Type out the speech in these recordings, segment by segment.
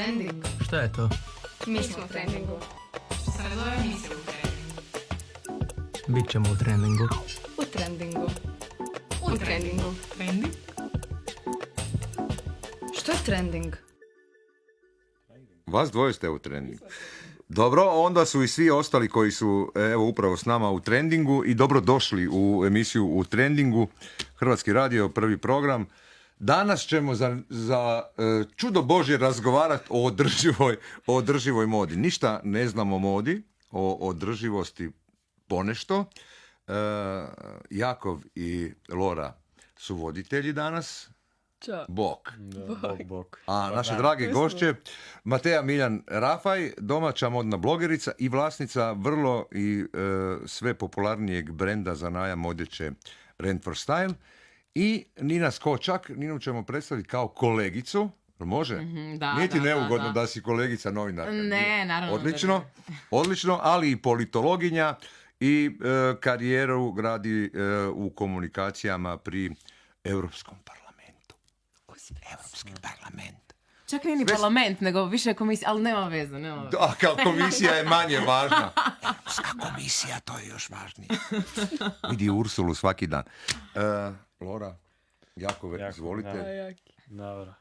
Trending. Šta je to? Mi smo u trendingu. Sredove emisije u trendingu. Bit ćemo u trendingu. U trendingu. U trendingu. Trending? Što je trending? Vas dvoje ste u trendingu. Dobro, onda su i svi ostali koji su evo upravo s nama u trendingu i dobro došli u emisiju u trendingu. Hrvatski radio, prvi program. Danas ćemo za čudo Božje razgovarati o održivoj modi. Ništa ne znam o modi, o održivosti ponešto. Jakov i Lora su voditelji danas. Ćao. Bok. Bok. A naše drage gošće, Mateja Miljan Rafaj, domaća modna blogerica i vlasnica vrlo i sve popularnijeg brenda za najam odjeće Rent for Style. I Nina Skočak, Ninu ćemo predstaviti kao kolegicu, može? Nije ti neugodno da si kolegica novinarka? Ne, naravno. Odlično, ali i politologinja i karijeru gradi u komunikacijama pri Europskom parlamentu. Europski parlament. Čak nije ni parlament, nego više komisija, ali nema veze. A kao komisija je manje važna. Komisija, to je još važnije. Vidi Ursulu svaki dan. Lora, Jakove, izvolite. Dobro.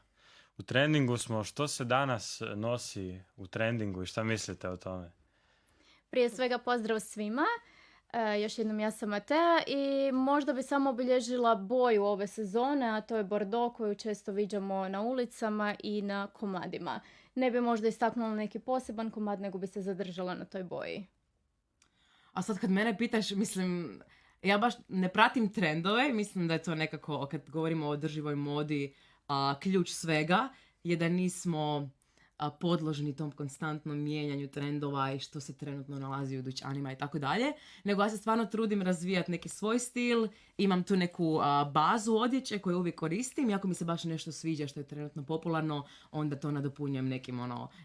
U trendingu smo. Što se danas nosi u trendingu i šta mislite o tome? Prije svega pozdrav svima. Još jednom ja sam Matea i možda bi samo obilježila boju ove sezone, a to je bordo koju često viđamo na ulicama i na komadima. Ne bi možda istaknula neki poseban komad, nego bi se zadržala na toj boji. A sad kad mene pitaš, mislim, ja baš ne pratim trendove, mislim da je to nekako, kad govorimo o održivoj modi, ključ svega je da nismo podložni tom konstantnom mijenjanju trendova i što se trenutno nalazi u dućanima i tako dalje, nego ja se stvarno trudim razvijati neki svoj stil, imam tu neku bazu odjeće koju uvijek koristim i ako mi se baš nešto sviđa što je trenutno popularno, onda to nadopunjujem nekim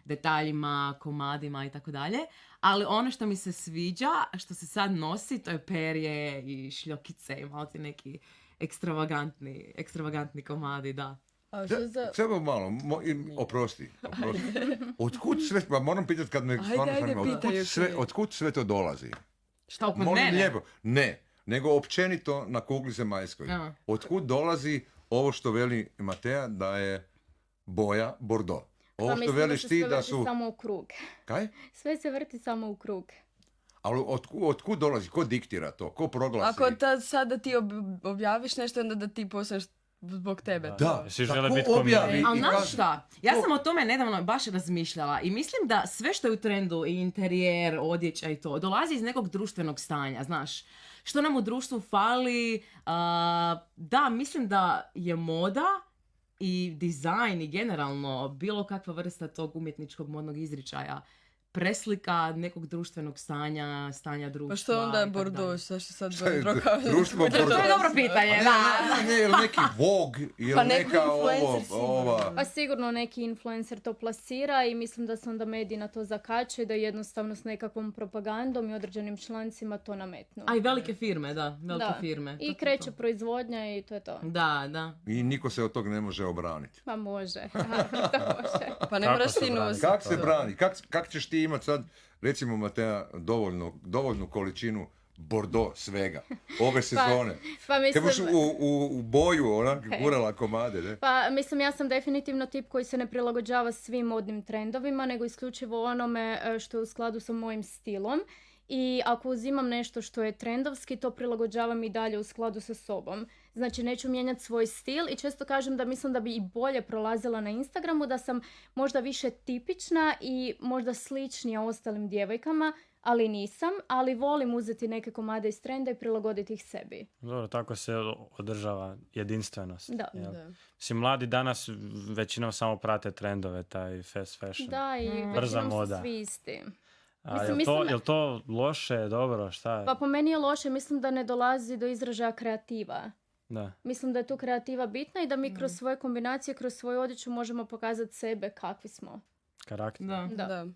detaljima, komadima i tako dalje, ali ono što mi se sviđa, što se sad nosi, to je perje i šljokice i malo ti neki ekstravagantni komadi, da. Samo malo, oprosti. Otkud sve, moram pitati kad me stvarno otkud sve to dolazi? Šta oko mene? Lijepo. Ne, nego općenito na kugli zemaljskoj. Otkud dolazi ovo što veli Mateja da je boja bordo? Ovo što veliš ti da su... samo u krug. Kaj? Sve se vrti samo u krug. Ali otkud dolazi? Ko diktira to? Ko proglasi? Ako sada ti objaviš nešto, onda da ti postaneš zbog tebe. Da, svi žele biti objavi. Ali znaš šta? Ja sam o tome nedavno baš razmišljala i mislim da sve što je u trendu, i interijer, odjeća i to, dolazi iz nekog društvenog stanja, znaš. Što nam u društvu fali? Da, mislim da je moda i dizajn i generalno bilo kakva vrsta tog umjetničkog modnog izričaja preslika nekog društvenog stanja društva. Pa što onda je bordo? Što sad bordo kao... Društvo bordo. To je dobro pitanje, da. Ne, ili neki Vogue, ili pa neka ova... Pa sigurno neki influencer to plasira i mislim da se onda mediji na to zakače, da jednostavno s nekakvom propagandom i određenim člancima to nametnu. A i velike firme, da. Firme. I kreće proizvodnja i to je to. Da. I niko se od tog ne može obraniti. Pa može. To može. Pa ne moraš ti nositi. Kako se brani? Kako ćeš ti imati sad, recimo Mateja, dovoljnu količinu bordo svega ove sezone? Pa mislim... Kad buš u boju onak gurala komade, ne? Pa mislim, ja sam definitivno tip koji se ne prilagođava svim modnim trendovima, nego isključivo onome što je u skladu sa mojim stilom. I ako uzimam nešto što je trendovski, to prilagođavam i dalje u skladu sa sobom. Znači, neću mijenjati svoj stil i često kažem da mislim da bi i bolje prolazila na Instagramu, da sam možda više tipična i možda sličnija ostalim djevojkama, ali nisam, ali volim uzeti neke komade iz trenda i prilagoditi ih sebi. Dobro, tako se održava jedinstvenost. Da. Mislim, mladi danas većinom samo prate trendove, taj fast fashion. Da, i većinom su svi isti. Je li to loše, dobro, šta je? Pa po meni je loše, mislim da ne dolazi do izražaja kreativa. Da. Mislim da je tu kreativa bitna i da mi kroz svoje kombinacije, kroz svoju odjeću možemo pokazati sebe kakvi smo. Karakter. Da.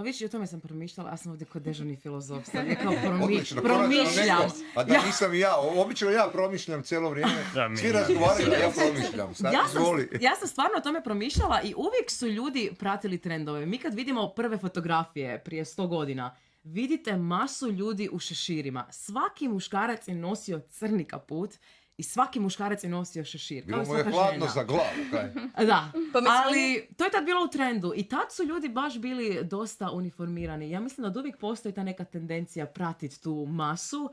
A vidiš, i o tome sam promišljala, ja sam ovdje kod dežurni filozof, sad ja kao Odlično, promišljam. konačno neko. A da nisam i ja, obično ja promišljam cijelo vrijeme. Svi razgovaraju, a ja promišljam. Sad izvoli. Ja sam stvarno o tome promišljala i uvijek su ljudi pratili trendove. Mi kad vidimo prve fotografije prije 100 godina, vidite masu ljudi u šeširima. Svaki muškarac je nosio crni kaput i svaki muškarac je nosio šešir. Bilo kao mu je svaka hladno žena. za glavu. Kaj? Da, Pa mislim, ali to je tad bilo u trendu i tad su ljudi baš bili dosta uniformirani. Ja mislim da od uvijek postoji ta neka tendencija pratiti tu masu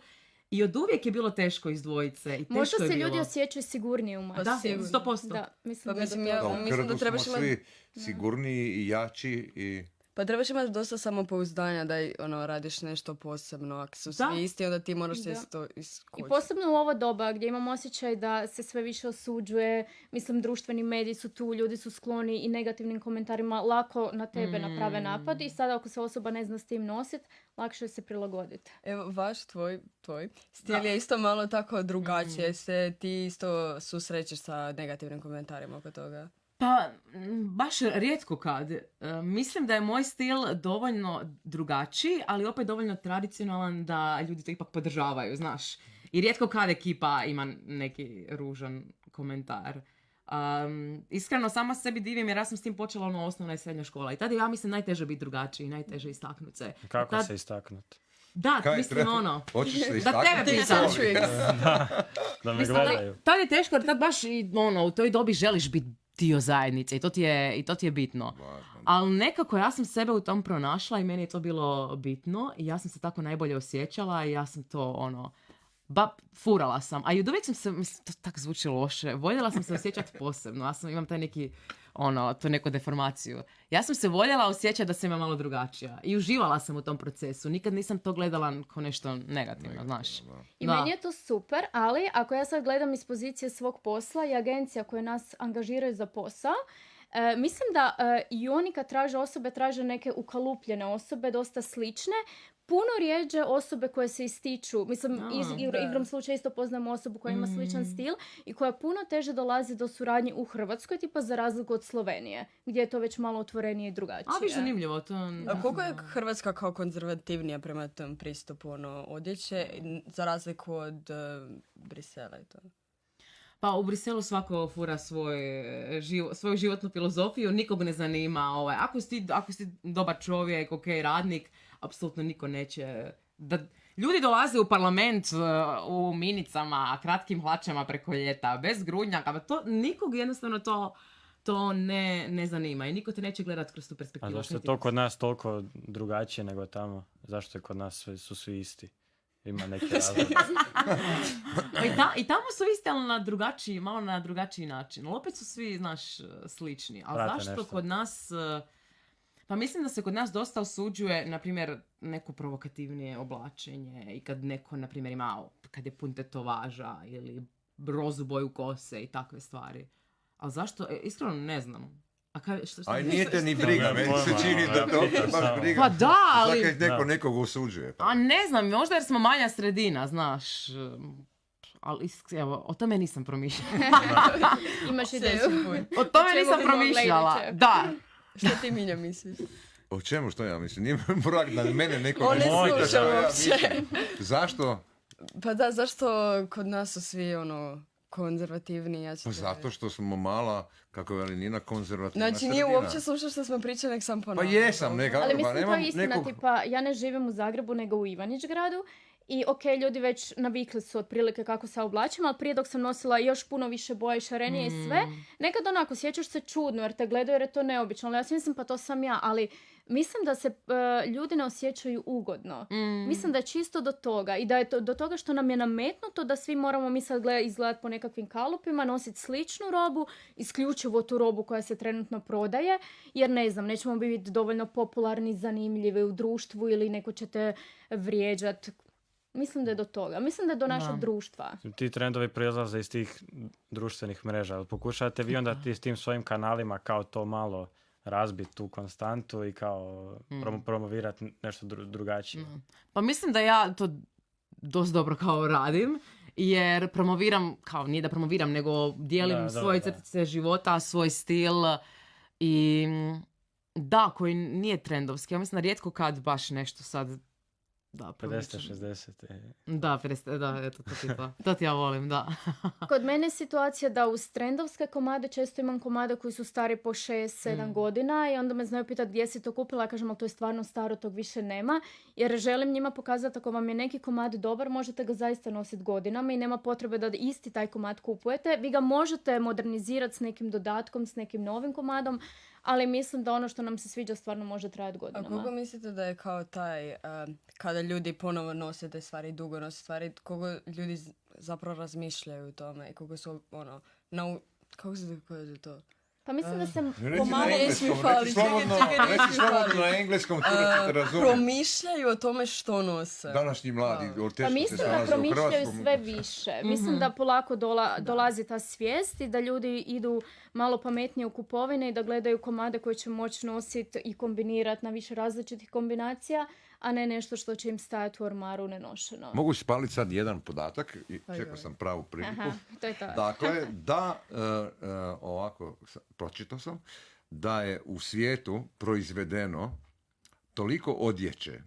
i od uvijek je bilo teško izdvojiti se i teško Možda je se bilo. ljudi osjećaju sigurnije u masi. Da, sigurno. 100%. Da, mislim Pa da je mislim, do ja- toga. Da, u mislim da krdu trebaš smo imati- svi sigurniji i jači i... Pa trebaš imati dosta samopouzdanja da radiš nešto posebno. Ako su Da. svi isti, onda ti moraš se Da. isto I iskočiti. posebno u ovo doba gdje imam osjećaj da se sve više osuđuje, mislim društveni mediji su tu, ljudi su skloni i negativnim komentarima, lako na tebe naprave napad i sada ako se osoba ne zna s tim nositi, lakše je se prilagoditi. Evo, tvoj stil je isto malo tako drugačije. Se ti isto susrećeš sa negativnim komentarima oko toga. Pa, baš rijetko kad. Mislim da je moj stil dovoljno drugačiji, ali opet dovoljno tradicionalan da ljudi to ipak podržavaju, znaš. I rijetko kad ekipa ima neki ružan komentar. Iskreno, sama sebi divim jer ja sam s tim počela osnovna i srednja škola. I tada je, ja mislim, najteže biti drugačiji, najteže istaknuti se. Kako Tad- se istaknuti? Da, Kaj mislim treba? Hoćeš se da istaknuti? tebe pitam. Da me Mislim, gledaju. tad je teško jer tad baš u toj dobi želiš biti dio zajednice i to ti je bitno. Ali nekako ja sam sebe u tom pronašla i meni je to bilo bitno i ja sam se tako najbolje osjećala i ja sam to furala sam. A i od uvijek sam se, mislim, to tak zvuči loše, voljela sam se osjećati posebno. Ja imam taj neki, tu neku deformaciju. Ja sam se voljela osjećati da sam ja malo drugačija i uživala sam u tom procesu. Nikad nisam to gledala kao nešto negativno, znaš. I Da. meni je to super, ali ako ja sad gledam iz pozicije svog posla i agencija koje nas angažiraju za posao, mislim da i oni kad traže osobe, traže neke ukalupljene osobe, dosta slične, puno rijeđe osobe koje se ističu. Mislim, igrom slučaja isto poznam osobu koja ima sličan stil i koja puno teže dolazi do suradnje u Hrvatskoj, tipa za razliku od Slovenije, gdje je to već malo otvorenije i drugačije. A viš zanimljivo, to... A koliko je Hrvatska kao konzervativnija prema tom pristupu odjeće, za razliku od Brisela i to? Pa u Briselu svako fura svoju životnu filozofiju, nikog ne zanima. Ako si dobar čovjek, ok, radnik, apsolutno niko neće... Ljudi dolaze u parlament u minicama, kratkim hlačama preko ljeta, bez grudnjaka, to nikog jednostavno to ne zanima i niko te neće gledati kroz tu A perspektivu. zašto je to kod nas toliko drugačije nego tamo? Zašto je kod nas su svi isti? Ima neki razlog. I tamo su isti, ali malo na drugačiji način. Ali opet su svi, znaš, slični. Ali Prate zašto nešto. kod nas... Pa mislim da se kod nas dosta osuđuje, na primjer, neko provokativnije oblačenje i kad neko, na primjer, kad je pun tetovaža ili rozu boju kose i takve stvari. Ali zašto? Iskreno ne znam. A što Aj, nije te ni briga, meni se čini da to baš briga. Pa da, ali... Svaki neko nekog osuđuje. A ne znam, možda jer smo manja sredina, znaš. Ali evo, o tome nisam promišljala. Imaš ideju. O tome Čemu nisam bi mogla promišljala. ići? Da. Što ti, Minja, misliš? O čemu, što ja mislim? Nije brak da mene neko On ne pita sluša šta ja uopće. mislim. Zašto? Pa da, zašto kod nas su svi konzervativni? Ja ću Pa te- zato što smo mala, kako je Nina, konzervativna Znači nije sredina. uopće slušao što smo pričali, nek sam Pa ponavljam. jesam, neka, Ali pa mislim, to nemam je istina, nekog... tipa, ja ne živim u Zagrebu, nego u Ivanić-gradu. I ok, ljudi već navikli su otprilike kako se oblačim, ali prije dok sam nosila još puno više boje, šarenije i sve, nekad onako sjećaš se čudno jer te gledaju jer je to neobično, ali ja si mislim pa to sam ja, ali mislim da se ljudi ne osjećaju ugodno. Mislim da je čisto do toga i da je to, do toga što nam je nametnuto da svi moramo mi sad izgledati po nekakvim kalupima, nositi sličnu robu, isključivo tu robu koja se trenutno prodaje, jer ne znam, nećemo biti dovoljno popularni, zanimljivi u društvu ili neko će te vrijeđati. Mislim da je do toga. Mislim da je do našeg društva. Ti trendovi proizlaze iz tih društvenih mreža. Pokušate vi onda s tim svojim kanalima kao to malo razbiti tu konstantu i kao promovirati nešto drugačije. Pa mislim da ja to dosta dobro kao radim, jer promoviram, kao nije da promoviram, nego dijelim svoje crtice života, svoj stil i Da, koji nije trendovski. Ja mislim da rijetko kad baš nešto sad... Da, 50, 60. Da, 50, da, eto, to ti ja volim, da. Kod mene je situacija da uz trendovske komade često imam komade koji su stari po 6-7 godina i onda me znaju pitati gdje si to kupila, ja kažem ali to je stvarno staro, tog više nema, jer želim njima pokazati ako vam je neki komad dobar, možete ga zaista nositi godinama i nema potrebe da isti taj komad kupujete. Vi ga možete modernizirati s nekim dodatkom, s nekim novim komadom, ali mislim da ono što nam se sviđa stvarno može trajati A godinama. koliko mislite da je kao taj, kada ljudi ponovo nose te stvari, dugo nose stvari, koliko ljudi zapravo razmišljaju o tome i koliko su, kako se kaže to? Pa mislim da se Reci pomalo... na engleskom, reci slobodno na engleskom, tu da se razumije. Promišljaju o tome što nose. Današnji mladi, Pa teško se mislim da snalaze u promišljaju hrvatskom. sve više. Mislim da polako dolazi ta svijest i da ljudi idu malo pametnije u kupovine i da gledaju komade koje će moći nositi i kombinirati na više različitih kombinacija, a ne nešto što će im stajati u ormaru nenošeno. Mogu spaliti sad jedan podatak, i čekao sam pravu priliku. Aha, to je to. Dakle, da, ovako, pročitao sam, da je u svijetu proizvedeno toliko odjeće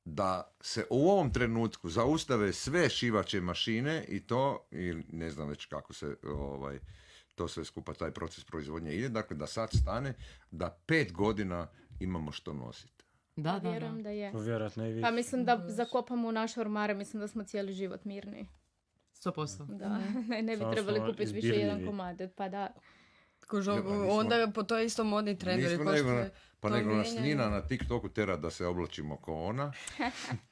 da se u ovom trenutku zaustave sve šivaće mašine i to, ili ne znam već kako se to sve skupa, taj proces proizvodnje ide, dakle da sad stane, da 5 godina imamo što nositi. Da. Vjerujem da je. Vjerojatno i više. Pa mislim da zakopamo u naše ormare, mislim da smo cijeli život mirni. 100%. Da, ne bi Samo trebali smo kupiti više izbirljivi. jedan komad. Pa da. Onda po to je isto modni trend. Nego nas Nina na TikToku tera da se oblačimo ko ona.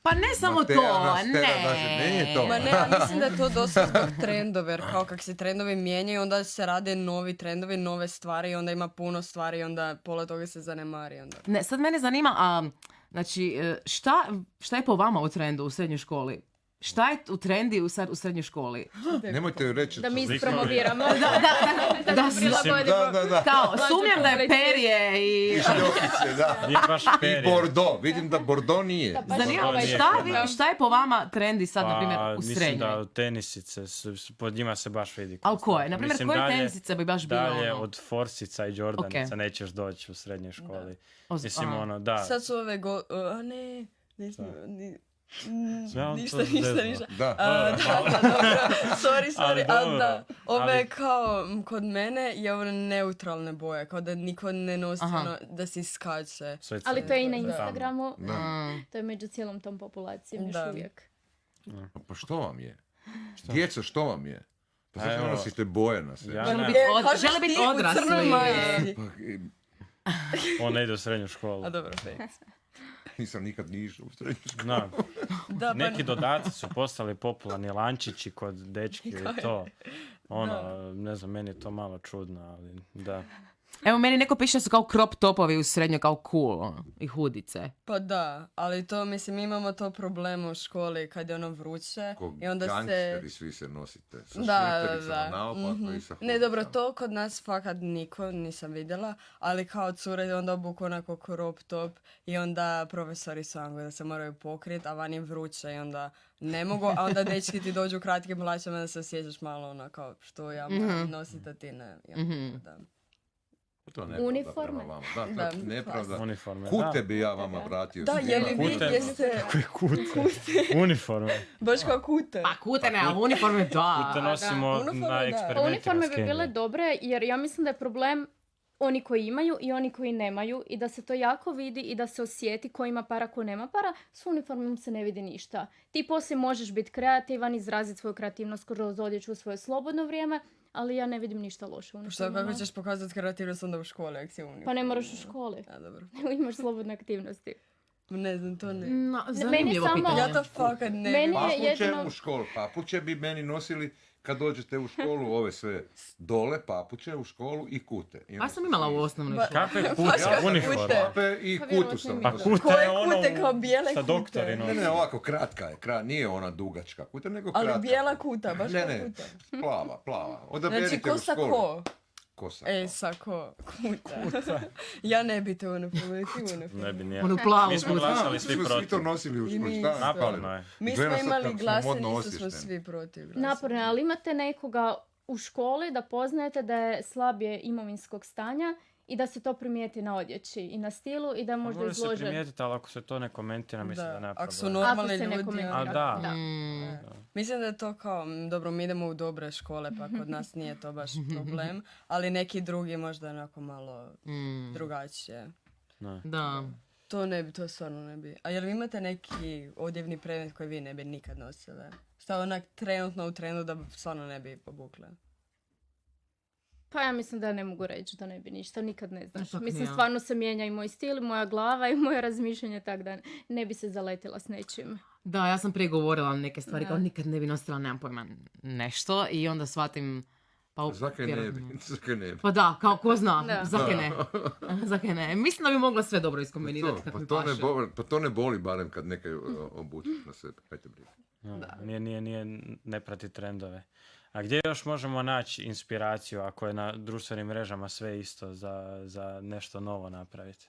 Pa ne samo Tera to, nas tera da se- nije to. Ma ne, ja mislim da je to dosta zbog trendova, jer kao kak se trendovi mijenjaju, onda se rade novi trendovi, nove stvari, onda ima puno stvari i onda pola toga se zanemari. Onda. Ne, sad mene zanima, znači, šta je po vama u trendu u srednjoj školi? Šta je u trendi u srednjoj školi? Nemojte joj reći. Da mi Zliknovi. ispromoviramo. Da, Da. kao, sumnjam da je perje i... I šljokice, da. Nije baš I perje. Bordo. Vidim da Bordo nije. Zanima me, Nije. šta je po vama trendi sad, na primjer, u Mislim srednjoj? da tenisice, pod njima se baš vidi. Ali koje? Na primjer, Mislim, koje dalje- tenisice bi baš bilo Dalje ono? od Forsica i Jordanica Ok. nećeš doći u srednjoj školi. Mislim, Aha. da. Sad su ove nisam, Sve on to ništa. zezno. Da. Sorry, Ali ali dobro, da. Ove ali- kao, kod mene je ovo neutralne boje, kao da niko ne nosi Aha. ono, da si skače. Sve Ali to je i na Da. Instagramu. Da. To je među cijelom tom populacijom još Da. uvijek. Pa što vam je? Djeco, što vam je? Pa zašto Evo. nosite boje na sebi? Ja Žele ne. biti kažeš žele biti ti u odrasli. crnoj majici. Pa, On ne ide u srednju školu. A dobro, fake. nisam nikad ni išao u srednju školu. Da. Da, pa Neki dodaci su postali popularni, lančići kod dečki i to. Ne znam, meni je to malo čudno, ali da. Evo, meni neko piše da su kao crop topovi u srednjoj kao cool, ono, i hudice. Pa da, ali to, mislim, imamo to problem u školi kad je ono vruće Ko i onda se... gangsteri svi se nosite. Sa Da, šlitericama naopako mhm. i sa Ne, dobro, hodicama. to kod nas fakat niko nisam vidjela, ali kao cure onda obuku onako crop top i onda profesori su onako da se moraju pokriti, a van je vruće i onda ne mogu, a onda dečki ti dođu u kratkim hlačama da se osjećaš malo ono kao što ja moram nositi, a ti ne. I onda, da. To je nepravda Uniforme. prema vama. Da, to Da, je nepravda. Uniforme, Kute da. bi ja vama vratio. Da, sigurno. je li vi Kute. jeste Kute. Uniforme. baš kao kute? Pa kute ne, ali uniforme da. Kute nosimo Uniforme, na da. eksperimentima Uniforme s bi bile kemijom. dobre jer ja mislim da je problem oni koji imaju i oni koji nemaju i da se to jako vidi i da se osjeti ko ima para, ko nema para, s uniformom se ne vidi ništa. Ti poslije možeš biti kreativan, izraziti svoju kreativnost kroz odjeću u svoje slobodno vrijeme, ali ja ne vidim ništa loše u Što, uniformama. kako ćeš pokazati kreativnost onda u školi, ako si uniform? Pa ne moraš u školi. A, dobro. Imaš slobodne aktivnosti. Ne znam, to ne. No, Meni zanimljivo samo- pitanje. Ja to fakat ne Meni vidim. je Papuče jedino- u školu. Papuče bi meni nosili kad dođete u školu, ove sve dole, papuče u školu i kute. Pa sam imala u osnovnoj Ba- školi. Kakve Baš kute? kako Uniforme. kute. Pape i Pa kutu vjerovatno sam i Pa mi. nosio. kute Koje je ono kute, kao bijele sa kute? doktorinom. Ne, ovako kratka je, nije ona dugačka kuta, nego Ali kratka. bijela kuta, baš Ne, kao ne, kuta. plava. Odaberite Znači, ko u sa školu. ko? Kosa. Sa ko? Kuta. Ja ne bi te uniforme, ti uniforme. Ne bi nije. Onu plavu Mi smo kutu. glasali svi Svi to protiv. nosili u I mi školu. isto. Naporno je. Mi smo Gledam sad imali kako smo glasanje, modno isto smo osviješteni. svi protiv glasanja. Naporno, ali imate nekoga u školi da poznajete da je slabije imovinskog stanja i da se to primijeti na odjeći i na stilu i da je možda Može se izložen. primijetiti, ali ako se to ne komentira, mislim da nema Ako su problema. normalni Ako se ne ljudi, komentira. A da. Da. Mislim da je to kao, dobro, mi idemo u dobre škole, pa kod nas nije to baš problem, ali neki drugi možda onako malo drugačije. Da. To stvarno ne bi. A jel vi imate neki odjevni predmet koji vi ne bi nikad nosili? Šta onak trenutno u trendu da stvarno ne bi obukle? Pa ja mislim da ne mogu reći da ne bi ništa, nikad ne znaš. Ipak Mislim, ne, ja. stvarno se mijenja i moj stil, i moja glava i moje razmišljanje, tako da ne bi se zaletila s nečim. Da, ja sam prije govorila neke stvari, Da. kao nikad ne bi nosila, nemam pojma, nešto i onda shvatim, pa Zakaj ne bi? vjerojatno- Zakaj ne bi? Pa da, kao ko zna, Da. zakaj ne. Zakaj ne. Mislim da bi mogla sve dobro iskombinirati kako mi paše. Pa to ne boli barem kad neke obučeš na sebe. Hajde briga. Nije, ne prati trendove. A gdje još možemo naći inspiraciju ako je na društvenim mrežama sve isto za nešto novo napraviti?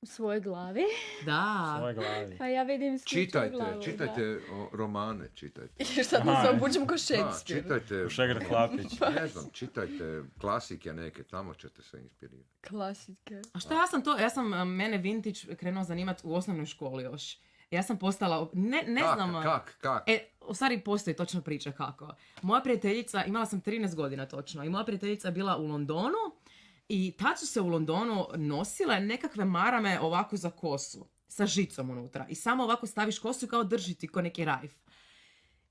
U svojoj glavi. U Da. svojoj glavi. Pa ja vidim isključivo glavu. Čitajte romane, čitajte. I šta da se obučem ko Shakespeare? Čitajte, Šegr Klapić. ne znam, čitajte klasike neke, tamo ćete se inspirirati. Klasike. A šta ja sam mene vintage krenuo zanimati u osnovnoj školi još. Ja sam postala, ne znam... Kak? U stvari postoji točno priča kako. Moja prijateljica, imala sam 13 godina točno, i moja prijateljica je bila u Londonu i tad su se u Londonu nosile nekakve marame ovako za kosu, sa žicom unutra. I samo ovako staviš kosu i kao drži ti ko neki rajf.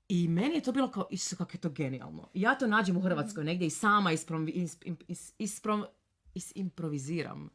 I meni je to bilo kao, Isuse, kako je to genijalno. I ja to nađem u Hrvatskoj negdje i sama improviziram.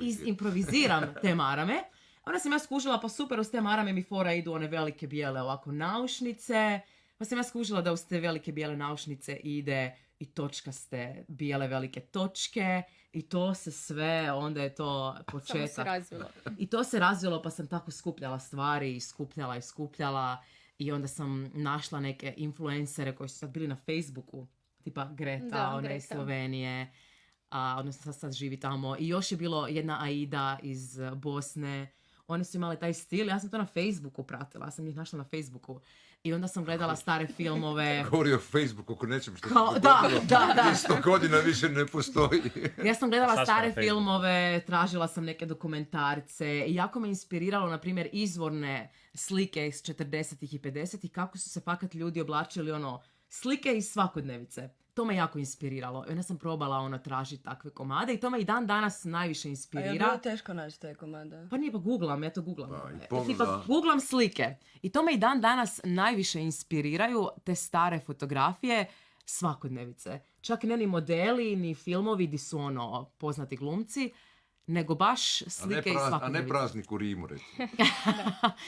Izimproviziram te marame. Onda sam ja skužila, pa super, uz te marame mi fora idu one velike bijele ovako naušnice. Pa sam ja skužila da uz te velike bijele naušnice ide i točkaste bijele velike točke. I to se sve, onda je to Samo se početak. razvilo. I to se razvilo, pa sam tako skupljala stvari i skupljala. I onda sam našla neke influencere koji su sad bili na Facebooku. Tipa Greta, Da, ona Greta. iz Slovenije. Odnosno sad živi tamo. I još je bilo jedna Aida iz Bosne. One su imale taj stil. Ja sam to na Facebooku pratila. Ja sam ih našla na Facebooku. I onda sam gledala stare filmove. Govori o Facebooku oko nečem što se Kao- dogodilo. da. 100 godina više ne postoji. Ja sam gledala Sad smo na stare Facebooku. filmove, tražila sam neke dokumentarce i jako me inspiriralo, na primjer, izvorne slike iz 40-ih i 50-ih, kako su se fakat ljudi oblačili, slike iz svakodnevice. To me jako inspiriralo. I onda sam probala tražiti takve komade i to me i dan danas najviše A je inspirira. bilo teško naći te komade? Pa nije, pa googlam, ja to googlam. Da, i pogledam. Tipa, googlam slike. I to me i dan danas najviše inspiriraju te stare fotografije svakodnevice. Čak ne ni modeli, ni filmovi di su poznati glumci, nego baš slike iz A ne svakodnevice. praznik u Rimu, recimo.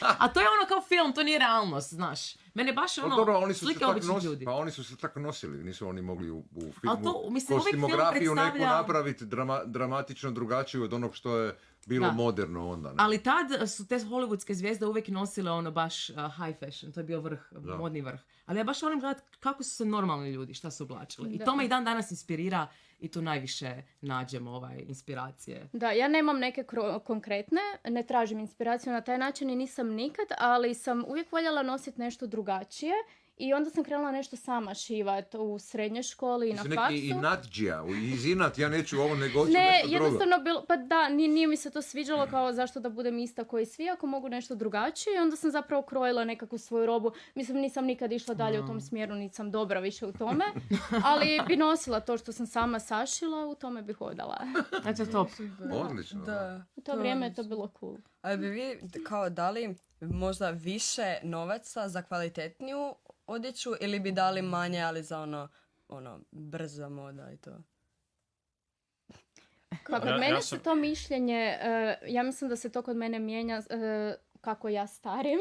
A to je kao film, to nije realnost, znaš. Mene baš Pa dobro, oni su se slike tako običnih ljudi. Pa oni su se tako nosili, nisu oni mogli u Ali filmu to, mislim, uvijek film kostimografiju neku predstavlja- napraviti dramatično drugačiju od onog što je bilo Da. moderno onda. Ne? Ali tad su te hollywoodske zvijezde uvijek nosile baš high fashion, to je bio vrh, Da. modni vrh. Ali ja baš volim gledati kako su se normalni ljudi, šta su oblačili. I Da. to me i dan danas inspirira i tu najviše nađem inspiracije. Da, ja nemam neke konkretne, ne tražim inspiraciju na taj način i nisam nikad, ali sam uvijek voljela nositi nešto drugačije i onda sam krenula nešto sama šivat u srednjoj školi i Ti na si faksu. neki inatđija, iz inat ja neću ovo nego hoću Ne, nešto drugo. jednostavno bilo, pa da, nije mi se to sviđalo kao zašto da budem ista koji svi, ako mogu nešto drugačije. I onda sam zapravo krojila nekakvu svoju robu. Mislim, nisam nikad išla dalje u tom smjeru, niti sam dobra više u tome. Ali bi nosila to što sam sama sašila, u tome bi hodala. Znači, top. Odlično. Da. U to vrijeme je to bilo cool. Ali bi vi kao dali možda više novaca za kvalitetniju odjeću ili bi dali manje, ali za brza moda i to? Pa kod Ja mene sam- se to mišljenje, ja mislim da se to kod mene mijenja kako ja starim,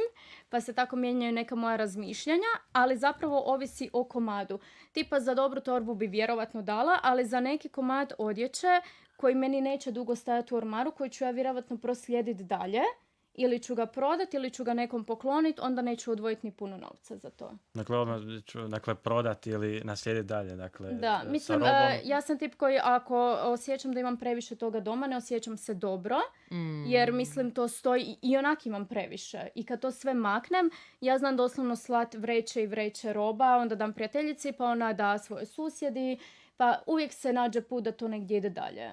pa se tako mijenjaju neka moja razmišljanja, ali zapravo ovisi o komadu. Tipa za dobru torbu bi vjerovatno dala, ali za neki komad odjeće koji meni neće dugo stajati u ormaru, koji ću ja vjerovatno proslijediti dalje, ili ću ga prodati ili ću ga nekom pokloniti, onda neću odvojiti ni puno novca za to. Dakle, prodati ili naslijediti dalje. Dakle, Da, sa mislim, robom. ja sam tip koji ako osjećam da imam previše toga doma, ne osjećam se dobro, jer mislim to stoji i onak imam previše. I kad to sve maknem, ja znam doslovno slat vreće i vreće roba, onda dam prijateljici, pa ona da svoje susjedi, pa uvijek se nađe put da to negdje ide dalje.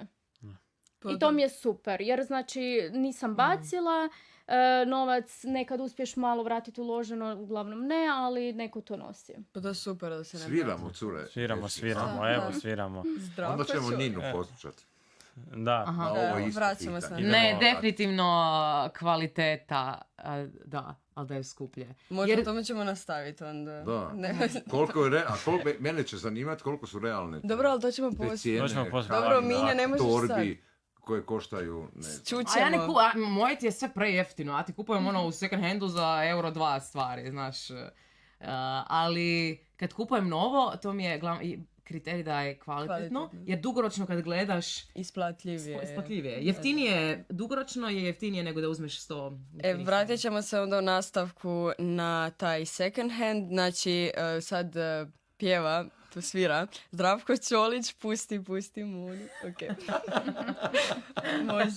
I to mi je super, jer znači nisam bacila novac, nekad uspješ malo vratiti uloženo, uglavnom ne, ali neko to nosi. Pa to je super da se ne Sviramo, cure. Sviramo, evo sviramo. Zdravko Onda ćemo čuje. Ninu poslušati. Da. Aha. Na ovo isto vraćamo se pitanje. na- Ne, Idemo- definitivno kvaliteta, da, ali da je skuplje. Možda Jer- o tome ćemo nastaviti onda. Da. Ne. Koliko je mene će zanimati koliko su realne Dobro, ali to ćemo te poslije. cijene. To ćemo poslije. Dobro, Minja, ne možeš torbi koje koštaju, ne znam. Čućemo. A ja ne moje ti je sve prejeftino, a ti kupujem ono u second handu za euro 2 stvari, znaš. Ali kad kupujem novo, to mi je kriterij da je kvalitetno, Kvalitetno. jer dugoročno kad gledaš, Isplatljivije. isplatljivije. Jeftinije, dugoročno je jeftinije nego da uzmeš 100. Vratit ćemo se onda u nastavku na taj second hand. Znači, sad pjeva, tu svira. Zdravko Čolić, pusti mudu. Ok. Može.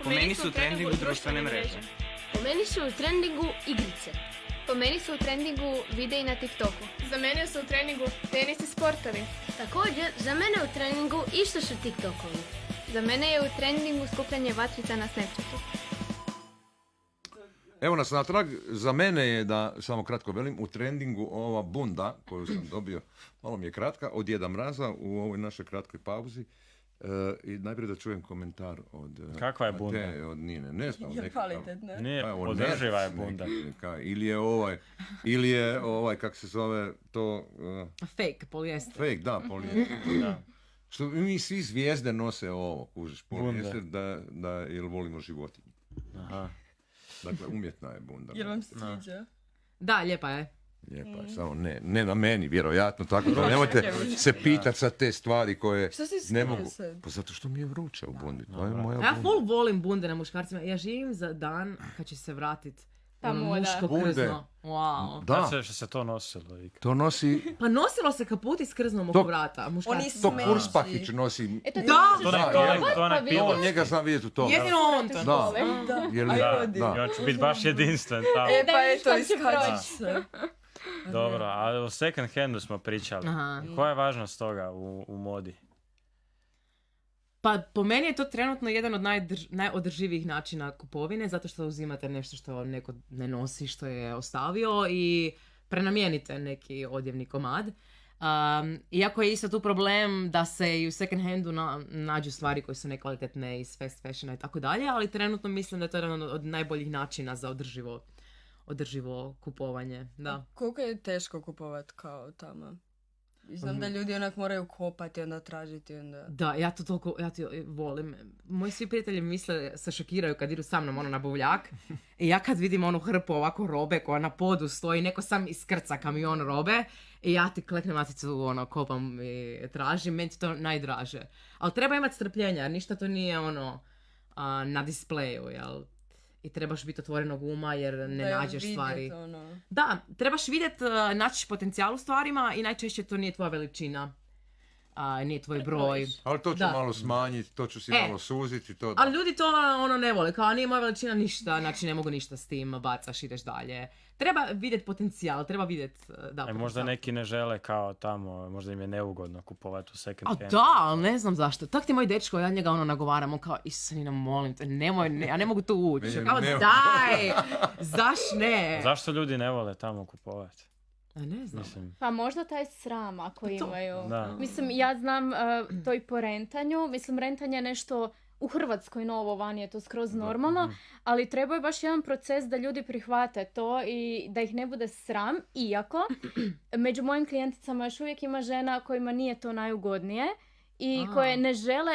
Po meni su u trendingu društvene mreže. Po meni su u trendingu igrice. Po meni su u trendingu videi na TikToku. Za mene su u treningu tenis i sportovi. Također, za mene u treningu isto su TikTokovi. Za mene je u trendingu skupljanje vatrica na Snapchatu. Evo nas natrag, za mene je da, samo kratko velim, u trendingu ova bunda koju sam dobio, malo mi je kratka, od Djeda Mraza u ovoj našoj kratkoj pauzi. I najprije da čujem komentar od Kakva je bunda? od Nine. Ne znam. Je kvalitetna. Nije, Pa evo, održiva je neki, bunda. ili je ovaj, kak se zove to... Fake, polijester. Fake, da, polijester. Da. Što mi svi zvijezde nose ovo, kužiš, polijester, da jer volimo životinje. Aha. Dakle, umjetna je bunda. Jel vam se sviđa? Da, lijepa je. Lijepa je, samo ne na meni, vjerojatno, tako da nemojte se pitati sa te stvari koje Što si ne mogu. sad? Pa zato što mi je vruće u bundi, to je moja Ja bunda. full volim bunde na muškarcima. Ja živim za dan kad će se vratit Ta moda. muško Bunde. krzno. Wow. Da, Što se to nosilo? to nosi, Pa nosilo se kaput s krznom oko To- vrata. Muškarci. to Smeđi. Kurspakić nosi. Eto, Da! To onaj pilot. Njega znam vidjeti u tom. Jedino on to. Da. Jer, I on će biti baš jedinstven tamo. E, pa eto, kak će iskači se. Dobro, a o second handu smo pričali. Aha. Koja je važnost toga u modi? Pa po meni je to trenutno jedan od najodrživijih načina kupovine, zato što uzimate nešto što neko ne nosi, što je ostavio i prenamijenite neki odjevni komad. Iako je isto tu problem da se i u second handu nađu stvari koje su nekvalitetne iz fast fashiona i tako dalje, ali trenutno mislim da je to jedan od najboljih načina za održivo kupovanje. Da. Koliko je teško kupovat kao tamo? Znam da ljudi onak moraju kopati, onda tražiti, onda... Da, ja to volim. Moji svi prijatelji misle, se šokiraju kad idu sa mnom na buvljak. I ja kad vidim onu hrpu ovako robe koja na podu stoji, neko sam iskrca kamion robe i ja ti kleknem maticu, kopam i tražim, meni je to najdraže. Ali treba imati strpljenja, jer ništa to nije na displeju, jel? I trebaš biti otvorenog uma jer ne nađeš stvari. Da, trebaš vidjeti, naći potencijal u stvarima i najčešće to nije tvoja veličina, nije tvoj broj. ali to ću Da. malo smanjiti, to ću si malo suziti. To, Ali ljudi to ne vole, kao nije moja veličina ništa, znači ne mogu ništa s tim, bacaš, ideš dalje. Treba vidjeti potencijal, treba vidjeti, Možda neki ne žele kao tamo, možda im je neugodno kupovati u second hand. Da, ali ne znam zašto. Tak ti moj dečko, ja njega nagovaram, on kao, Isanina, molim te, nemoj, ja ne mogu tu ući. Kao, daj, zaš ne? Zašto ljudi ne vole tamo kupovati? Ne znam. Mislim, Pa možda taj sram ako imaju. da. Mislim, ja znam to i po rentanju. Mislim, rentanje je nešto u Hrvatskoj novo, vani je to skroz normalno, ali treba je baš jedan proces da ljudi prihvate to i da ih ne bude sram, iako među mojim klijenticama još uvijek ima žena kojima nije to najugodnije i koje ne žele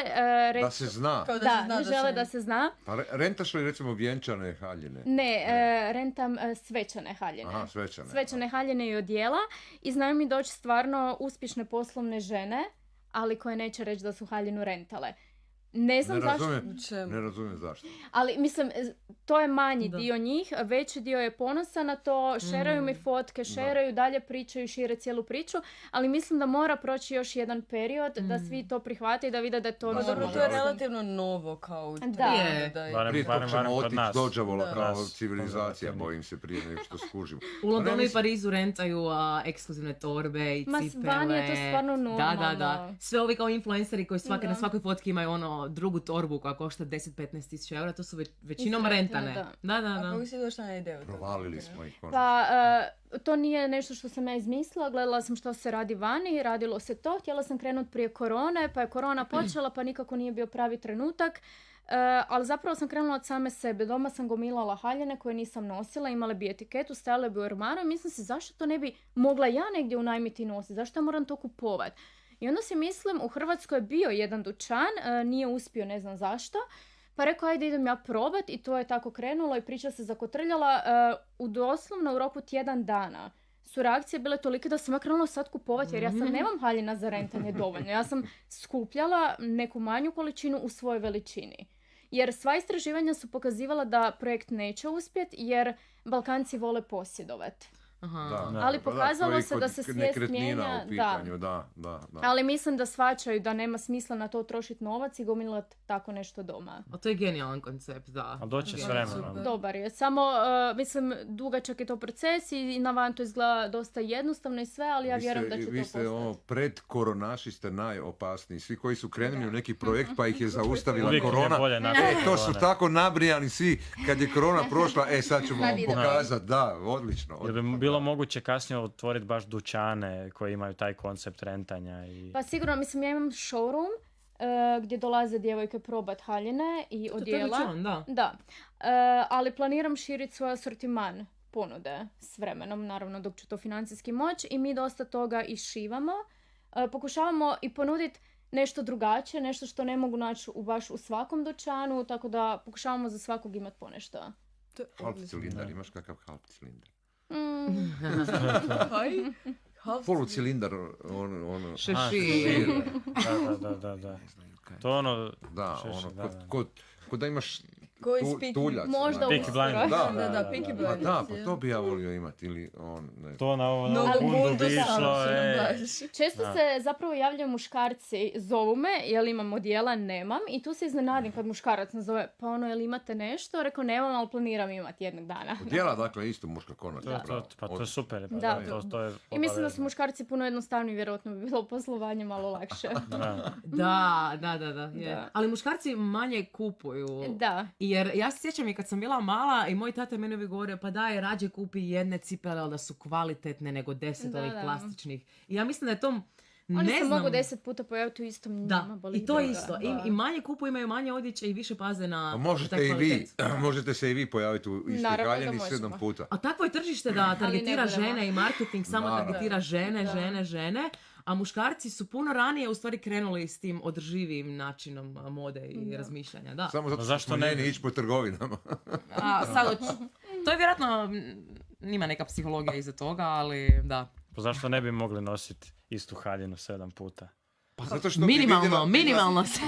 reći... da se zna. Kao Da, se zna ne žele da se zna. Pa rentaš li recimo vjenčane haljine? Ne, rentam svečane haljine. Aha, svečane. Svečane haljine i odjela i znaju mi doći stvarno uspješne poslovne žene, ali koje neće reći da su haljinu rentale. Ne znam zašto. Ne razumijem zašto. Ali mislim, to je manji dio njih, veći dio je ponosan na to, šeraju mi fotke, šeraju, dalje pričaju, šire cijelu priču, ali mislim da mora proći još jedan period da svi to prihvate i da vide da je to Dobro, to je relativno novo kao u trendu. Prije tog ćemo kod otići nas. dođavola kao Nas. civilizacija, bojim se prije nego što skužimo. U Londonu i Parizu rentaju ekskluzivne torbe i Ma, cipele. vani je to stvarno normalno. Da. Sve ovi kao influenceri koji na svakoj fotki imaju drugu torbu koja košta 10-15 tisuća eura, to su većinom rentane. Da. A kako si došla na ideju? Provalili smo ih. Pa, to nije nešto što sam ja izmislila, gledala sam što se radi vani, radilo se to, htjela sam krenuti prije korone, pa je korona počela, pa nikako nije bio pravi trenutak. Ali zapravo sam krenula od same sebe. Doma sam gomilala haljine koje nisam nosila, imale bi etiketu, stajale bi u ormaru i mislim se zašto to ne bi mogla ja negdje unajmiti nositi, zašto ja moram to kupovati. I onda si mislim, u Hrvatskoj je bio jedan dućan, nije uspio, ne znam zašto, pa rekao ajde idem ja probat i to je tako krenulo i priča se zakotrljala doslovno u roku tjedan dana. Su reakcije bile tolike da sam ja krenula sad kupovati jer ja sam nemam haljina za rentanje dovoljno. Ja sam skupljala neku manju količinu u svojoj veličini. Jer sva istraživanja su pokazivala da projekt neće uspjeti jer Balkanci vole posjedovati. Aha. Ali pa pokazalo to je se kod da se svijest nekretnina mijenja, u pitanju, da. Ali mislim da shvaćaju da nema smisla na to trošiti novac i gomilati tako nešto doma. A to je genijalan koncept, da. Ali doći s vremenom. Dobar je. Samo, mislim, dugačak je to proces i na van to izgleda dosta jednostavno i sve, ali ja vjerujem da će to Vi postati. ste pred koronaši ste najopasniji. Svi koji su krenuli u neki projekt pa ih je zaustavila Uvijek im je korona. bolje nakon To su korone. tako nabrijani svi. Kad je korona prošla, sad ćemo vam pokazati. Da, odlično. Jel bi bilo moguće kasnije otvoriti baš dućane koji imaju taj koncept rentanja? Pa sigurno, mislim, ja imam showroom gdje dolaze djevojke probat haljine i odijela. To je dućan, da. Da. Ali planiram širiti svoj asortiman ponude s vremenom, naravno dok ću to financijski moći, i mi dosta toga išivamo. Pokušavamo i ponuditi nešto drugačije, nešto što ne mogu naći baš u svakom dućanu, tako da pokušavamo za svakog imati ponešto. Halp cilindar, imaš kakav halp cilindar? Polucilindar, ono... Šešir. Da. To ono... Da, šešir, ono, kod da imaš Koji iz Peaky- tuljac. Možda Peaky uskoro. Blinders. Da, Peaky Pa Blinders. da, pa to bi ja volio imati, ili on, ne. To na ovo No, bundu bi išlo, Često se zapravo javljaju muškarci, zovu me, jel imam odjela, nemam, i tu se iznenadim kad muškarac nazove, pa ono, jel imate nešto? Rekao, nemam, ali planiram imati jednog dana. Odjela, dakle, isto muška konoća. Pa to je super. Pa Da. to je I mislim da su obavezno. muškarci puno jednostavniji, vjerojatno bi bilo poslovanje malo lakše. Da. Je. Da. Ali muškarci manje kupuju. Da. Jer ja se sjećam i kad sam bila mala i moj tata meni uvijek govorio, pa daj, rađe kupi jedne cipele, ali da su kvalitetne nego 10 ovih plastičnih. I ja mislim da je to, Oni ne se znam... mogu 10 puta pojaviti u istom njima. Da, boli i to ih isto. briga. I manje kupuju, imaju manje odjeće i više paze na Pa možete taj i vi, kvalitet. možete se i vi pojaviti u istoj Naravno da haljini možemo. 7 puta. A takvo je tržište da targetira ne budemo. žene i marketing samo Naravno. targetira žene, a muškarci su puno ranije u stvari krenuli s tim održivijim načinom mode i razmišljanja. Da. Samo zato što Zašto smo ne njeni bi? ići po trgovinama. A, sad, to je vjerojatno, ima neka psihologija iza toga, ali da. Pa zašto ne bi mogli nositi istu haljinu 7 puta? Pa zato što Minimalno.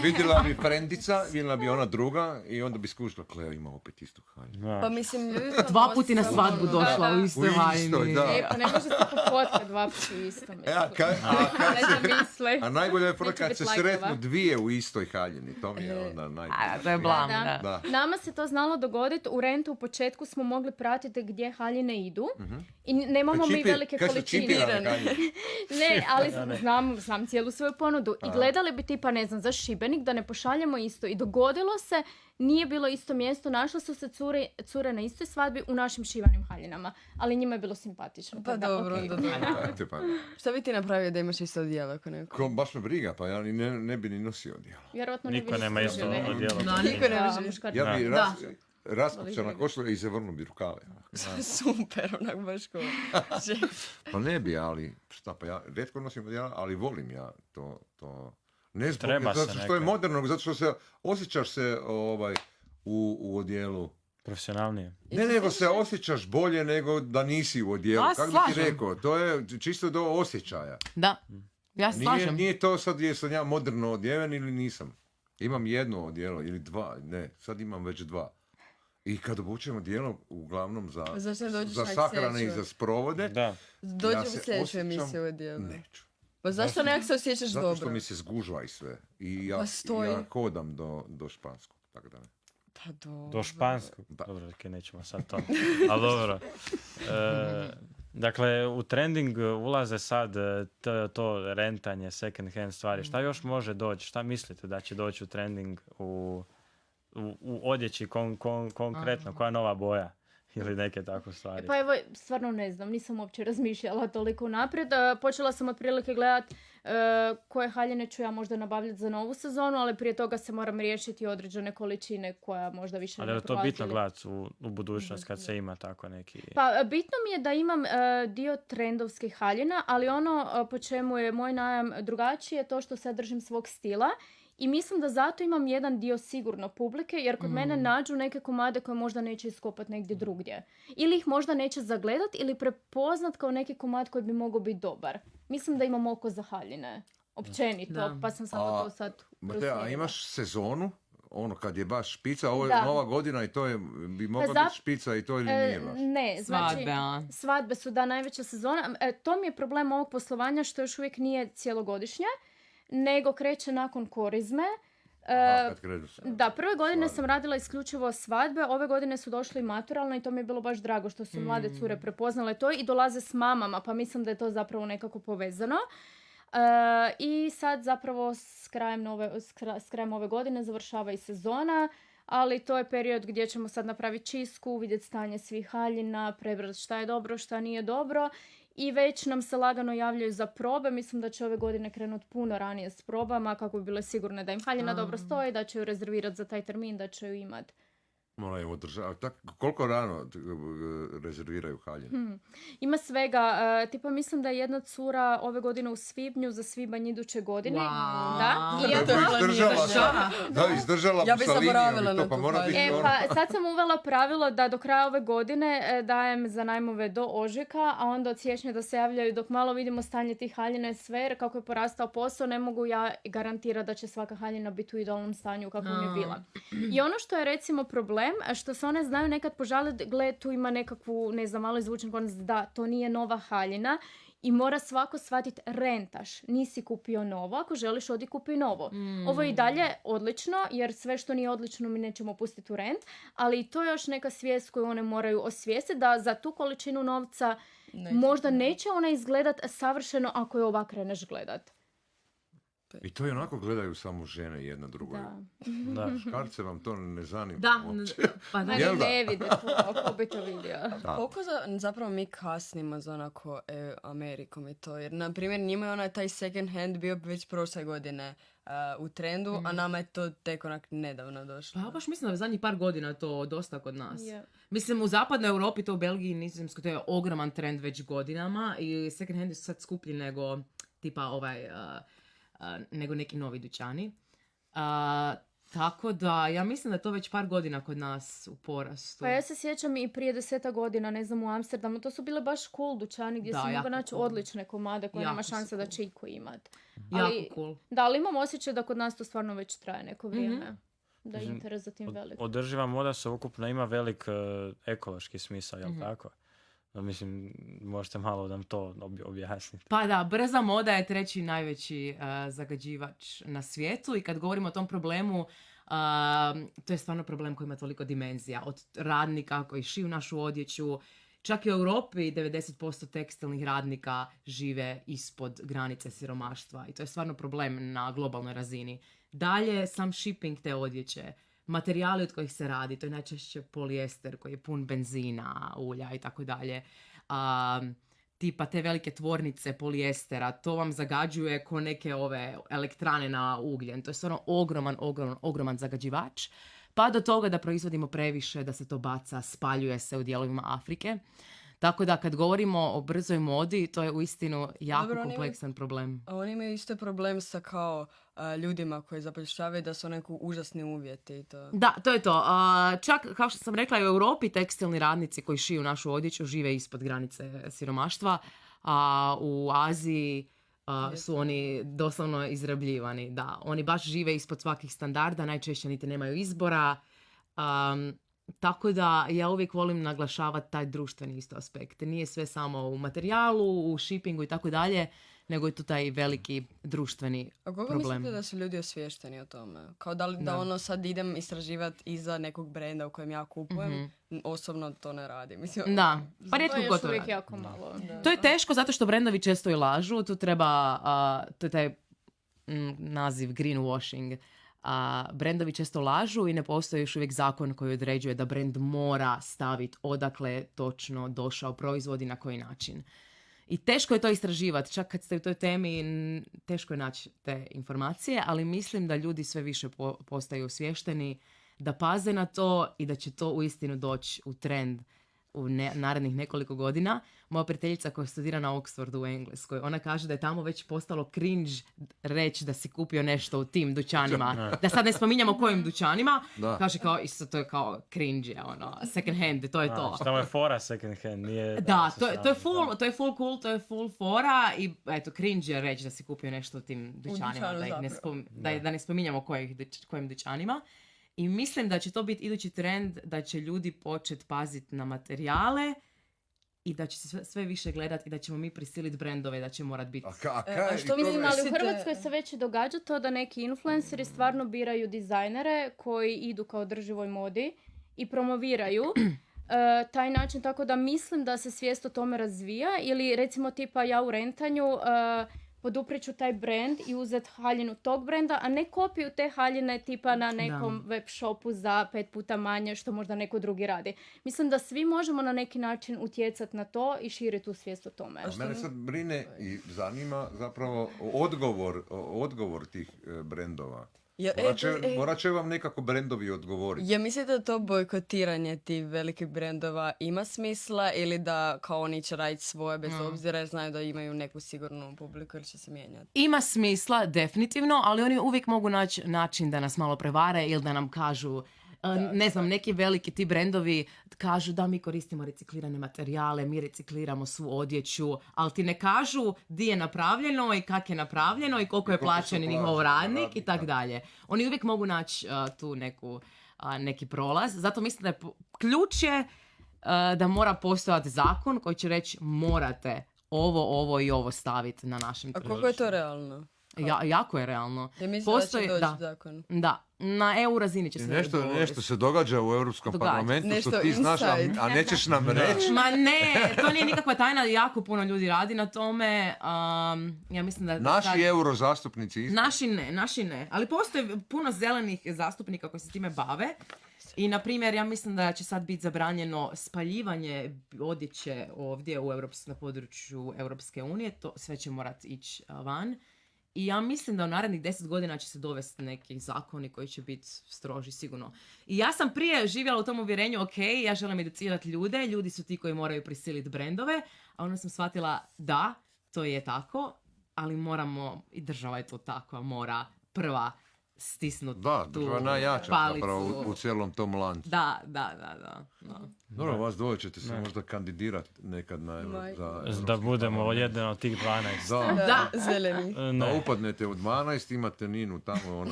Vidjela bi frendica, vidjela bi ona druga i onda bi skušala, Kleo ima opet istu haljinu. Da. Pa mislim, ljudi to 2 puta na nose svadbu samo- došla u U istoj istoj, haljini. da. Pa ne može se pofotkati 2 puta u istom. A najbolje je prvo Neće kad bit se lajkova. sretnu dvije u istoj haljini, to mi je onda najbolje. A, to je blam, Da. da. Nama se to znalo dogoditi, u rentu u početku smo mogli pratiti gdje haljine idu i nemamo mi velike Kad su količine. čipirane haljine. Ne, ali znam cijelu svoju ponudu. I gledali bi tipa, ne znam, za Šibenik da ne pošaljemo isto. I dogodilo se, nije bilo isto mjesto, našle su se cure na istoj svadbi u našim šivanim haljinama. Ali njima je bilo simpatično. Pa dobro, okej. dobro. Ajde, pa, Šta bi ti napravio da imaš isto odijelo ako neko? baš me briga, pa ja ne bi ni nosio odijelo. Vjerojatno ne bi Niko ni nema isto služili. odijelo. Da, Niko ne Da, može. muškarci. Ja bi Da. raskopčana košulja i zavrnuo bi rukave. Super, onak baš ko. Pa ne bi, ali šta pa ja rijetko nosim odijela, ali volim ja to. Ne zbog, Treba se zato što je nekad. moderno, nego zato što se osjećaš se u odijelu. Profesionalnije. Ne, nego se osjećaš bolje nego da nisi u odijelu. Pa, Kako bi ti slažem. rekao? To je čisto do osjećaja. Da, ja se slažem. Nije to sad jesam ja moderno odjeven ili nisam. Imam jedno odijelo ili 2, ne, sad imam već 2. I kad obučem odijelo, uglavnom Zašto ne dođeš za na sahrane i sljedeću? za sprovode, Da. Dođi Ja u se sljedeću osjećam- emisiju o dijelu. neću. Pa zašto nekak se osjećaš Zato dobro? što mi se zgužva i sve. I ja, Pa stoji. ja hodam do Španskog, tako da ne. Pa dobro. Do španskog. Da. Dobro, ok, nećemo sad to. Ali dobro. Dakle, u trending ulaze sad to rentanje, second hand stvari. Šta još može doći? Šta mislite da će doći u trending u odjeći konkretno? Koja nova boja? Ili neke tako stvari? Pa evo, stvarno ne znam, nisam uopće razmišljala toliko naprijed. Počela sam otprilike gledati koje haljine ću ja možda nabavljati za novu sezonu, ali prije toga se moram riješiti određene količine koja možda više Ali ne je to prolazi bitno ili- gledati u budućnost kad se ima tako neki... Pa bitno mi je da imam dio trendovskih haljina, ali ono po čemu je moj najam drugačiji je to što sad držim svog stila. I mislim da zato imam jedan dio sigurno publike, jer kod mene nađu neke komade koje možda neće iskopati negdje drugdje. Ili ih možda neće zagledat ili prepoznat kao neki komad koji bi mogao biti dobar. Mislim da imam oko za haljine. Općenito, Da. pa sam samo to sad Mate, a preusmjerila. imaš sezonu ono kad je baš špica, ovo je Da. nova godina i to je, bi mogla za- biti špica i to nije baš. Ne, znači, Svadbe, a? svadbe su da najveća sezona. To mi je problem ovog poslovanja što još uvijek nije cjelogodišnje, nego kreće nakon korizme. Kad krenu se. Da, prve godine Svadbe. sam radila isključivo svadbe, ove godine su došli i maturalne i to mi je bilo baš drago što su mlade cure prepoznale to i dolaze s mamama, pa mislim da je to zapravo nekako povezano. I sad zapravo s krajem ove godine završava i sezona, ali to je period gdje ćemo sad napraviti čistku, vidjeti stanje svih haljina, prebrati šta je dobro, šta nije dobro. I već nam se lagano javljaju za probe. Mislim da će ove godine krenuti puno ranije s probama kako bi bile sigurne da im haljina dobro stoji, da će ju rezervirati za taj termin, da će ju imati. Moraju održavati. Koliko rano rezerviraju haljine? Ima svega. Tipa mislim da je jedna cura ove godine u svibnju za svibanj iduće godine. Wow. Da. Da, Iako- Da bi izdržala, da, izdržala Ja bi sa linijom zaboravila i to, na pa tu mora biti haljinu. ono- Pa sad sam uvela pravilo da do kraja ove godine dajem za najmove do ožujka, a onda od siječnja da se javljaju dok malo vidimo stanje tih haljina i sve, jer kako je porastao posao ne mogu ja garantirati da će svaka haljina biti u idealnom stanju kako mi je bila. I ono što je recimo problem, što se one znaju nekad požaliti, gle tu ima nekakvu, ne znam, malo izvučen konac, da to nije nova haljina i mora svako shvatiti rentaš, nisi kupio novo, ako želiš odi kupi novo. Ovo je i dalje odlično, jer sve što nije odlično mi nećemo pustiti u rent, ali i to je još neka svijest koju one moraju osvijestiti, da za tu količinu novca možda neće ona izgledat savršeno ako je ovak kreneš gledat. I to i onako gledaju samo žene jedna drugoj. Da. Muškarce vam to ne zanima. Da, uopće. pa da. Jel da? Ne vide to, ko bi to vidio. Da. Koliko zapravo mi kasnimo za onako Amerikom i to? Jer, na primjer, njima je onaj taj second hand bio već prošle godine u trendu, a nama je to tek onak nedavno došlo. Pa baš mislim da je zadnjih par godina to dosta kod nas. Je. Mislim, u zapadnoj Europi, to u Belgiji, Nizozemskoj, to je ogroman trend već godinama i second hand su sad skuplji nego tipa nego neki novi dućani. Tako da, ja mislim da je to već par godina kod nas u porastu. Pa ja se sjećam i prije 10 godina, ne znam, u Amsterdamu, to su bile baš cool dućani gdje Da, si jako mogu naći cool. odlične komade koje Jako nema su šanse da cool. će iko imat. Jako Ali, cool. da, ali imam osjećaj da kod nas to stvarno već traje neko vrijeme. Da je Mislim, interes za tim velik. Održiva moda se ukupno ima velik ekološki smisao, jel tako? No, mislim, možete malo nam to objasniti. Pa da, brza moda je treći najveći zagađivač na svijetu i kad govorimo o tom problemu, to je stvarno problem koji ima toliko dimenzija. Od radnika koji šiju našu odjeću, čak i u Europi 90% tekstilnih radnika žive ispod granice siromaštva i to je stvarno problem na globalnoj razini. Dalje, sam shipping te odjeće, materijali od kojih se radi, to je najčešće polijester koji je pun benzina, ulja i tako dalje. Tipa te velike tvornice polijestera, to vam zagađuje ko neke ove elektrane na ugljen. To je stvarno ogroman zagađivač. Pa do toga da proizvodimo previše, da se to baca, spaljuje se u dijelovima Afrike. Tako da kad govorimo o brzoj modi, to je uistinu jako Dobro, oni kompleksan problem. A oni imaju isto problem sa kao ljudima koji zapošljavaju da su neko užasni uvjeti i to. Da, to je to. Čak, kao što sam rekla, i u Europi tekstilni radnici koji šiju našu odjeću žive ispod granice siromaštva, a u Aziji su oni doslovno izrabljivani. Da, oni baš žive ispod svakih standarda, najčešće niti nemaju izbora. Tako da ja uvijek volim naglašavati taj društveni isto aspekt. Nije sve samo u materijalu, u shippingu i tako dalje, nego je tu taj veliki društveni A koliko problem. mislite da su ljudi osviješteni o tome? Kao da ono sad idem istraživati iza nekog brenda u kojem ja kupujem, osobno to ne radi. Mislim, Da, pa To rijetko je ko još to uvijek radi. jako malo. To je teško zato što brendovi često i lažu. Tu treba, to je taj naziv greenwashing. Brendovi često lažu i ne postoji još uvijek zakon koji određuje da brend mora staviti odakle je točno došao proizvod i na koji način. I teško je to istraživati, čak kad ste u toj temi teško je naći te informacije, ali mislim da ljudi sve više postaju osviješteni, da paze na to i da će to uistinu doći u trend u narednih nekoliko godina. Moja prijateljica koja studira na Oxfordu u Engleskoj, ona kaže da je tamo već postalo cringe reći da si kupio nešto u tim dućanima. Da sad ne spominjamo kojim dućanima. Da. Kaže kao, isto to je kao cringe, second hand, to je to. Tamo je fora second hand, nije... Da, to je full cool, to je full fora i eto, cringe je reći da si kupio nešto u tim dućanima, dućanu da ne spominjamo kojim dućanima. I mislim da će to biti idući trend, da će ljudi početi paziti na materijale i da će se sve više gledati i da ćemo mi prisiliti brendove da će morat biti. Mislim, ali u Hrvatskoj se već događa to da neki influenceri stvarno biraju dizajnere koji idu kao održivoj modi i promoviraju taj način, tako da mislim da se svijest o tome razvija. Ili recimo tipa ja u rentanju podupriću taj brand i uzeti haljinu tog brenda, a ne kopiju te haljine tipa na nekom web shopu za 5 puta manje što možda neko drugi radi. Mislim da svi možemo na neki način utjecati na to i širiti tu svijest o tome. A mene sad brine i zanima zapravo odgovor tih brendova. Morat će vam nekako brendovi odgovoriti. Ja mislite da to bojkotiranje tih velikih brendova ima smisla ili da kao oni će raditi svoje bez obzira jer znaju da imaju neku sigurnu publiku ili će se mijenjati? Ima smisla, definitivno, ali oni uvijek mogu naći način da nas malo prevare ili da nam kažu, ne znam, neki veliki ti brendovi kažu da mi koristimo reciklirane materijale, mi recikliramo svu odjeću, ali ti ne kažu di je napravljeno i kak je napravljeno i koliko je plaćen njihov radnik i tak dalje. Oni uvijek mogu naći tu neki prolaz, zato mislim da je ključ je da mora postojati zakon koji će reći morate ovo i ovo staviti na našem tržištu. A koliko je to realno? Jako je realno. Ja mislim da će doći zakon. Da, na EU razini će se nešto se događa u Europskom parlamentu nešto što ti znaš, a nećeš nam reći. Ma ne, to nije nikakva tajna, jako puno ljudi radi na tome. Ja mislim da naši eurozastupnici isto. Naši ne, ali postoji puno zelenih zastupnika koji se time bave. I, na primjer, ja mislim da će sad biti zabranjeno spaljivanje odjeće ovdje na području Europske unije. To sve će morati ići van. I ja mislim da u narednih 10 godina će se dovesti neki zakoni koji će biti stroži sigurno. I ja sam prije živjela u tom uvjerenju, ok, ja želim educirati ljude, ljudi su ti koji moraju prisiliti brendove, a onda sam shvatila da, to je tako, ali moramo, i država je to tako, mora prva stisnuti tu palicu. Da, država najjača zapravo u cijelom tom lancu. Da. Dobro, vas dvoje ćete se možda kandidirati nekad na da budemo jedan od tih 12. Da. Zeleni. Da upadnete u 12, imate Ninu tamo,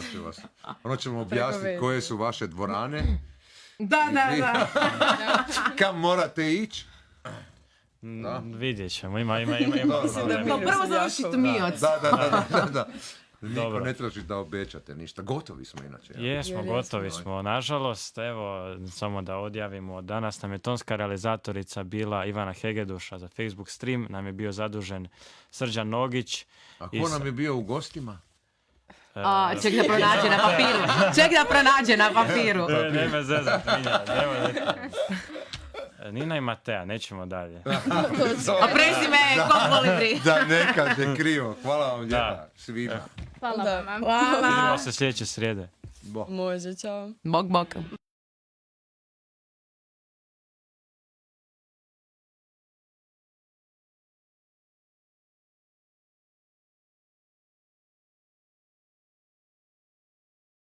ona će vam objasniti koje su vaše dvorane. Da. Kam morate ići. Vidjet ćemo, ima. Prvo završiti mioc. Da. Niko ne traži da obećate ništa. Gotovi smo inače. Jesmo, gotovi smo. Nažalost, evo, samo da odjavimo. Danas nam je tonska realizatorica bila Ivana Hegeduša za Facebook stream. Nam je bio zadužen Srđan Nogić. A ko nam je bio u gostima? Ček da pronađe na papiru. Nema zezat, Nina i Matea, nećemo dalje. A prezime, ko kolibri. Da, nekad je krivo. Hvala vam lijepa svima. Hvala vam. Vidimo se sljedeće srijede. Može, čao. Bok.